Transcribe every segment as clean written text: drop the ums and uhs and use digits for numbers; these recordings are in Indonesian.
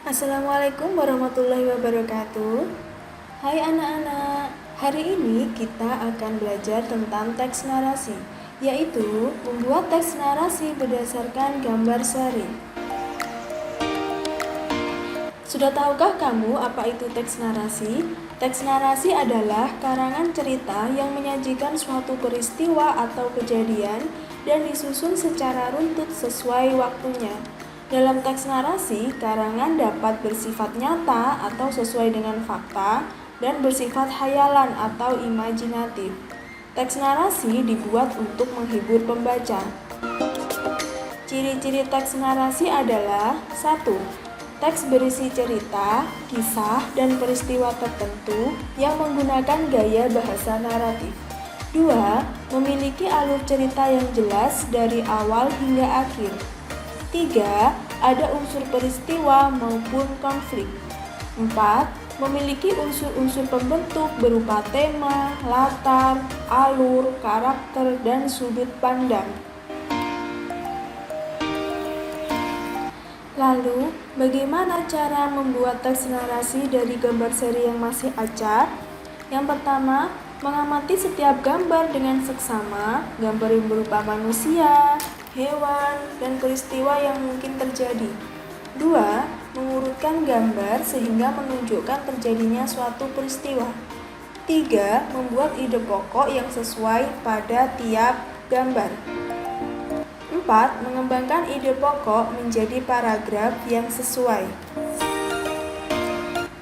Assalamualaikum warahmatullahi wabarakatuh. Hai anak-anak, hari ini kita akan belajar tentang teks narasi, yaitu membuat teks narasi berdasarkan gambar seri. Sudah tahukah kamu apa itu teks narasi? Teks narasi adalah karangan cerita yang menyajikan suatu peristiwa atau kejadian dan disusun secara runtut sesuai waktunya. Dalam teks narasi, karangan dapat bersifat nyata atau sesuai dengan fakta dan bersifat hayalan atau imajinatif. Teks narasi dibuat untuk menghibur pembaca. Ciri-ciri teks narasi adalah 1. Teks berisi cerita, kisah, dan peristiwa tertentu yang menggunakan gaya bahasa naratif. 2. Memiliki alur cerita yang jelas dari awal hingga akhir. 3. Ada unsur peristiwa maupun konflik. 4. Memiliki unsur-unsur pembentuk berupa tema, latar, alur, karakter, dan sudut pandang. Lalu, bagaimana cara membuat teks narasi dari gambar seri yang masih acak? Yang pertama, mengamati setiap gambar dengan seksama, gambar yang berupa manusia, hewan, dan peristiwa yang mungkin terjadi. 2. Mengurutkan gambar sehingga menunjukkan terjadinya suatu peristiwa. 3. Membuat ide pokok yang sesuai pada tiap gambar. 4. Mengembangkan ide pokok menjadi paragraf yang sesuai.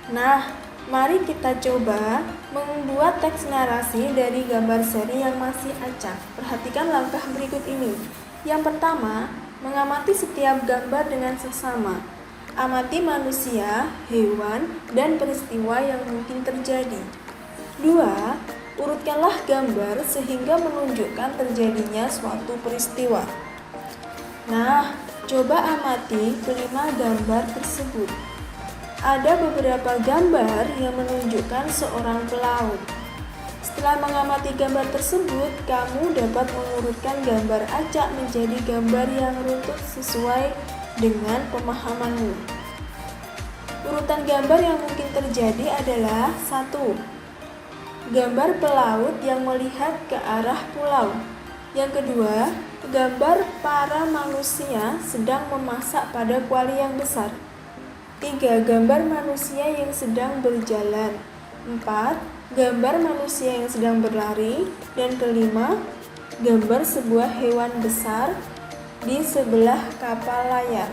Nah, mari kita coba membuat teks narasi dari gambar seri yang masih acak. Perhatikan langkah berikut ini. Yang pertama, mengamati setiap gambar dengan seksama. Amati manusia, hewan, dan peristiwa yang mungkin terjadi. 2. Urutkanlah gambar sehingga menunjukkan terjadinya suatu peristiwa. Nah, coba amati kelima gambar tersebut. Ada beberapa gambar yang menunjukkan seorang pelaut. Setelah mengamati gambar tersebut, kamu dapat mengurutkan gambar acak menjadi gambar yang runtut sesuai dengan pemahamanmu. Urutan gambar yang mungkin terjadi adalah 1. Gambar pelaut yang melihat ke arah pulau. Yang kedua, gambar para manusia sedang memasak pada kuali yang besar. 3. Gambar manusia yang sedang berjalan. 4. Gambar manusia yang sedang berlari. Dan kelima, gambar sebuah hewan besar di sebelah kapal layar.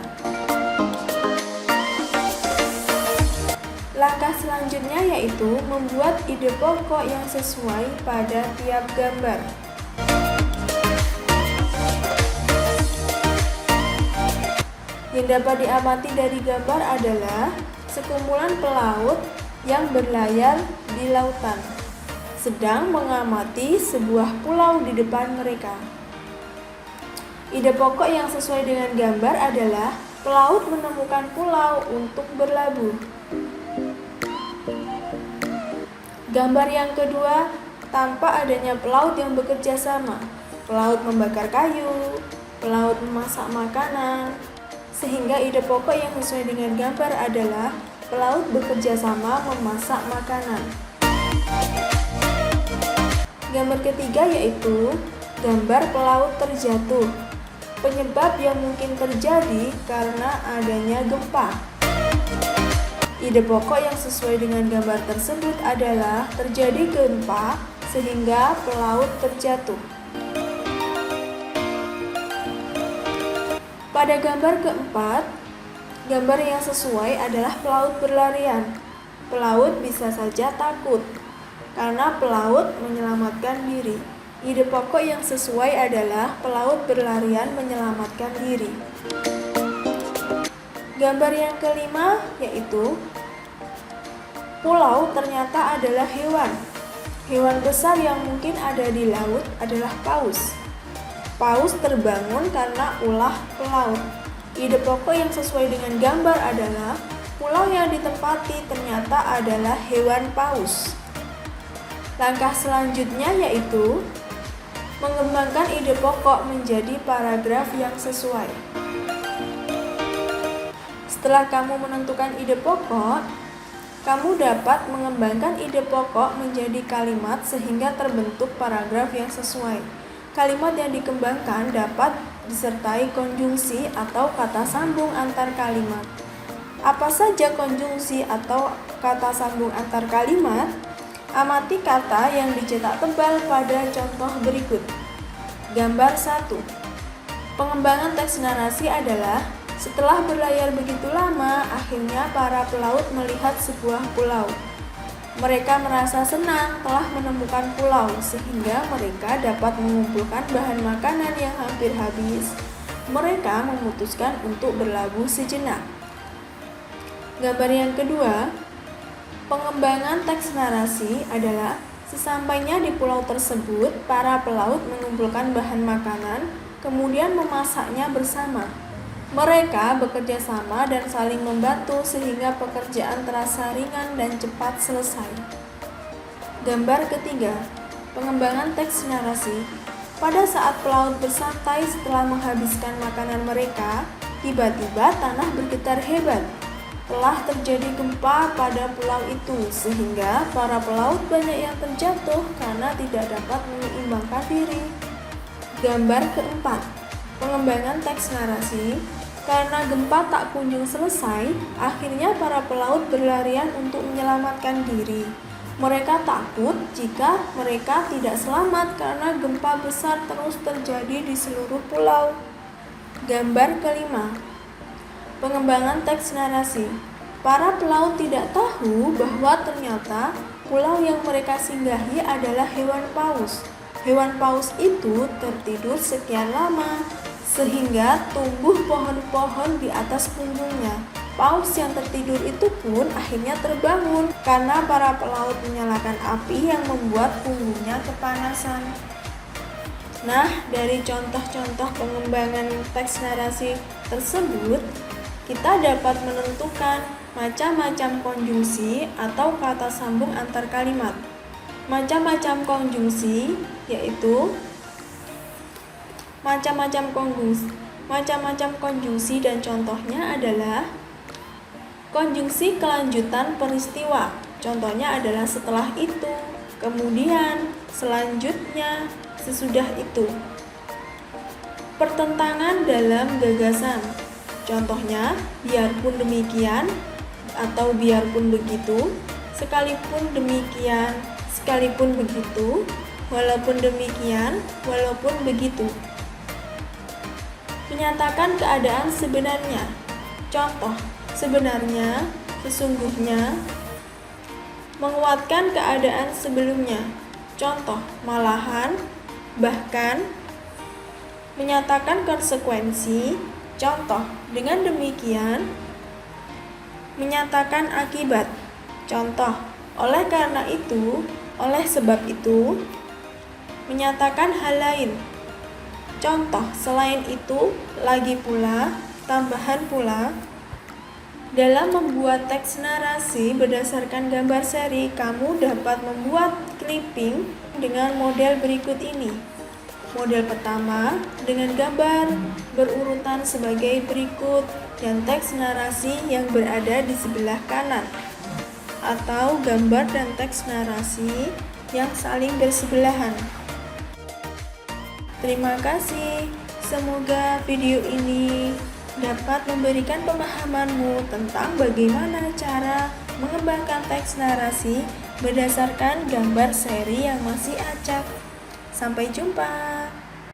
Langkah selanjutnya yaitu membuat ide pokok yang sesuai pada tiap gambar. Yang dapat diamati dari gambar adalah sekumpulan pelaut yang berlayar di lautan, sedang mengamati sebuah pulau di depan mereka. Ide pokok yang sesuai dengan gambar adalah pelaut menemukan pulau untuk berlabuh. Gambar yang kedua, tanpa adanya pelaut yang bekerja sama. Pelaut membakar kayu, pelaut memasak makanan, sehingga ide pokok yang sesuai dengan gambar adalah pelaut bekerja sama memasak makanan. Gambar ketiga yaitu gambar pelaut terjatuh. Penyebab yang mungkin terjadi karena adanya gempa. Ide pokok yang sesuai dengan gambar tersebut adalah terjadi gempa sehingga pelaut terjatuh. Pada gambar keempat, gambar yang sesuai adalah pelaut berlarian. Pelaut bisa saja takut karena pelaut menyelamatkan diri. Ide pokok yang sesuai adalah pelaut berlarian menyelamatkan diri. Gambar yang kelima yaitu pulau ternyata adalah hewan. Hewan besar yang mungkin ada di laut adalah paus. Paus terbangun karena ulah pelaut. Ide pokok yang sesuai dengan gambar adalah pulau yang ditempati ternyata adalah hewan paus. Langkah selanjutnya yaitu mengembangkan ide pokok menjadi paragraf yang sesuai. Setelah kamu menentukan ide pokok, kamu dapat mengembangkan ide pokok menjadi kalimat sehingga terbentuk paragraf yang sesuai. Kalimat yang dikembangkan dapat disertai konjungsi atau kata sambung antar kalimat. Apa saja konjungsi atau kata sambung antar kalimat? Amati kata yang dicetak tebal pada contoh berikut. Gambar 1. Pengembangan teks narasi adalah setelah berlayar begitu lama, akhirnya para pelaut melihat sebuah pulau. Mereka merasa senang telah menemukan pulau, sehingga mereka dapat mengumpulkan bahan makanan yang hampir habis. Mereka memutuskan untuk berlabuh sejenak. Gambar yang kedua, pengembangan teks narasi adalah sesampainya di pulau tersebut, para pelaut mengumpulkan bahan makanan, kemudian memasaknya bersama. Mereka bekerja sama dan saling membantu sehingga pekerjaan terasa ringan dan cepat selesai. Gambar ketiga, pengembangan teks narasi. Pada saat pelaut bersantai setelah menghabiskan makanan mereka, tiba-tiba tanah bergetar hebat. Telah terjadi gempa pada pulau itu, sehingga para pelaut banyak yang terjatuh karena tidak dapat menyeimbangkan diri. Gambar keempat, pengembangan teks narasi. Karena gempa tak kunjung selesai, akhirnya para pelaut berlarian untuk menyelamatkan diri. Mereka takut jika mereka tidak selamat karena gempa besar terus terjadi di seluruh pulau. Gambar kelima, pengembangan teks narasi. Para pelaut tidak tahu bahwa ternyata pulau yang mereka singgahi adalah hewan paus. Hewan paus itu tertidur sekian lama, sehingga tumbuh pohon-pohon di atas punggungnya. Paus yang tertidur itu pun akhirnya terbangun karena para pelaut menyalakan api yang membuat punggungnya kepanasan. Nah, dari contoh-contoh pengembangan teks narasi tersebut, kita dapat menentukan macam-macam konjungsi atau kata sambung antar kalimat. Macam-macam konjungsi yaitu macam-macam konjungsi dan contohnya adalah konjungsi kelanjutan peristiwa. Contohnya adalah setelah itu, kemudian, selanjutnya, sesudah itu. Pertentangan dalam gagasan. Contohnya, biarpun demikian atau biarpun begitu, sekalipun demikian, sekalipun begitu, walaupun demikian, walaupun begitu. Menyatakan keadaan sebenarnya. Contoh, sebenarnya, sesungguhnya. Menguatkan keadaan sebelumnya. Contoh, malahan, bahkan. Menyatakan konsekuensi. Contoh, dengan demikian. Menyatakan akibat. Contoh, oleh karena itu, oleh sebab itu. Menyatakan hal lain. Contoh, selain itu, lagi pula, tambahan pula. Dalam membuat teks narasi berdasarkan gambar seri, kamu dapat membuat clipping dengan model berikut ini. Model pertama dengan gambar berurutan sebagai berikut dan teks narasi yang berada di sebelah kanan, atau gambar dan teks narasi yang saling bersebelahan. Terima kasih. Semoga video ini dapat memberikan pemahamanmu tentang bagaimana cara mengembangkan teks narasi berdasarkan gambar seri yang masih acak. Sampai jumpa.